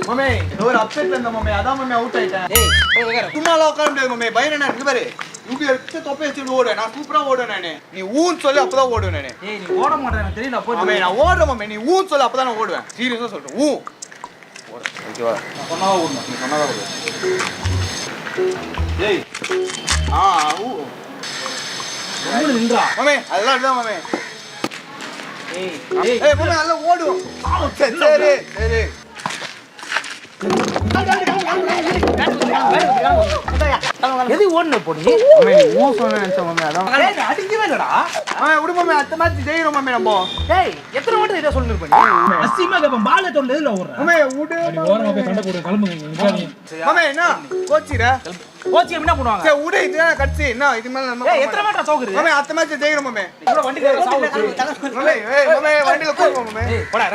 மம்மே ஒரு அப்செட்ல இருந்த மம்மே அதான் மம்மே அவுட் ஆயிட்டேன். சும்மாலாம் உட்கார முடியாது மம்மே பயனா இருக்கு பாரு. இங்க எடுத்து தொப்பை வச்சுட்டு ஓடு. நான் சூப்பரா ஓடுவேன் நானு. நீ ஊன்னு சொல்லி அப்பதான் ஓடுவேன் நானு. ஏய் நீ ஓட மாட்டே எனக்கு தெரியல அப்போ. மம்மே நான் ஓடுறேன் மம்மே. நீ ஊன்னு சொல்லி அப்பதான் நான் ஓடுவேன். சீரியஸா சொல்றேன். ஊ. ஓகேவா? நான் சொன்னதா ஓடணும். நீ சொன்னதா ஓடு. ஏய். ஊ. ரொம்ப நின்றா. மம்மே அதெல்லாம் அப்படிதான் மம்மே. ஏய் ஏய் மம்மே அதெல்லாம் ஓடும். சரி சரி. எது ஓடுன இப்போ நீ? மம்மே நீ ஊ சொன்ன நினைச்சேன் மம்மே அதான். ஏய் அடிக்கவே இல்லடா. மம்மே விடு மம்மே அடுத்த மேட்ச் ஜெயிரோம் மம்மே நம்ம. ஏய் எத்தனை வாட்டி இத சொல்லிருப்ப நீ? அசிமா கேப்ப பால் எடுத்து எதுல ஓடுற? மம்மே விடு. ஓரமா போய் சண்டை போடு கிளம்புங்க நிக்காதீங்க. மம்மே என்ன கோச்சிரா? கோச்சி என்ன பண்ணுவாங்க? சரி விடு இதுதான் கட்சி. என்ன இது மேல நம்ம ஏய் எத்தனை வாட்டி சோகுது? மம்மே அடுத்த மேட்ச் ஜெயிரோம் மம்மே. இவ்வளவு வண்டி கேற சாவு. மம்மே ஏய் மம்மே வண்டில போறோம் மம்மே. போடா